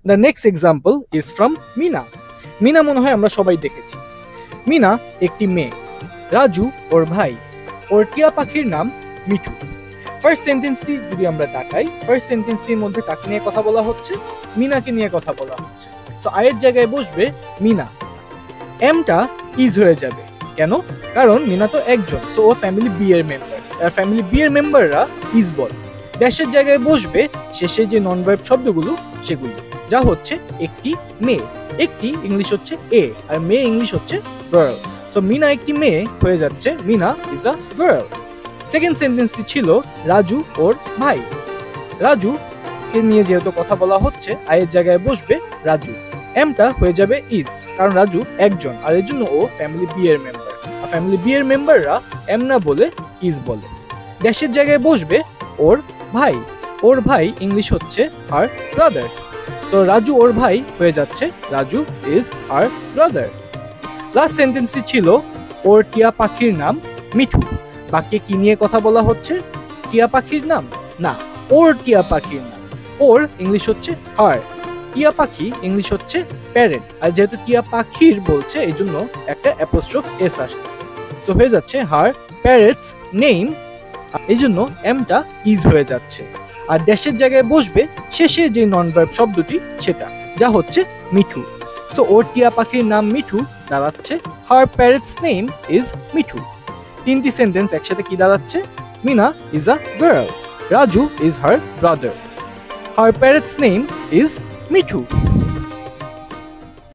The next example is from Meena. Meena মনে হয় আমরা সবাই দেখেছি। মিনা একটি মেয়ে, রাজু ওর ভাই, ওর টিয়া পাখির নাম মিঠু। ফার্স্ট সেন্টেন্সটি যদি আমরা তাকাই, ফার্স্ট সেন্টেন্সটির মধ্যে কাকে নিয়ে কথা বলা হচ্ছে? মিনাকে নিয়ে কথা বলা হচ্ছে। সো আয়ের জায়গায় বসবে মিনা, এমটা ইজ হয়ে যাবে। কেন? কারণ মিনা তো একজন, সো ও ফ্যামিলি বি এর মেম্বার, আর ফ্যামিলি বি এর মেম্বাররা ইজ বল। ড্যাশের জায়গায় বসবে শেষে যে নন ভার্ব শব্দগুলো সেগুলো, যা হচ্ছে একটি মেয়ে। একটি ইংলিশ হচ্ছে এ, আর মেয়ে ইংলিশ হচ্ছে গার্ল। সো মিনা একটি মেয়ে হয়ে যাচ্ছে Meena is a girl. Second সেন্টেন্সটি ছিল রাজু ওর ভাই। রাজু কে নিয়ে যেহেতু কথা বলা হচ্ছে, আয়ের জায়গায় বসবে রাজু, এমটা হয়ে যাবে ইজ, কারণ রাজু একজন, আর এর জন্য ও ফ্যামিলি বি এর মেম্বার, আর ফ্যামিলি বি এর মেম্বাররা এম না বলে ইজ বলে। ড্যাশের জায়গায় বসবে ওর ভাই। ওর ভাই ইংলিশ হচ্ছে আর ব্রাদার। সো রাজু ওর ভাই হয়ে যাচ্ছে Raju is her brother. Last সেন্টেন্সটি ছিল ওর টিয়া পাখির নাম মিঠু। বাক্যে কি নিয়ে কথা বলা হচ্ছে? টিয়া পাখির নাম না, ওর টিয়া পাখির নাম। ওর ইংলিশ হচ্ছে হার, টিয়া পাখি ইংলিশ হচ্ছে প্যারেট, আর যেহেতু টিয়া পাখির বলছে এই জন্য একটা অ্যাপোস্ট্রফ এস আসতেছে। সো হয়ে যাচ্ছে হার প্যারেটস নেম, এই জন্য এমটা ইজ হয়ে যাচ্ছে। আর ড্যাশের জায়গায় বসবে শেষে যে নন ভার্ব শব্দটি সেটা, যা হচ্ছে মিঠু। সো ওর টিয়া পাখির নাম মিঠু দাঁড়াচ্ছে her parrot's name is Mithu. তিনটি সেন্টেন্স একসাথে কি দাঁড়াচ্ছে? Meena is a girl, Raju is her brother, her parrot's name is Mithu.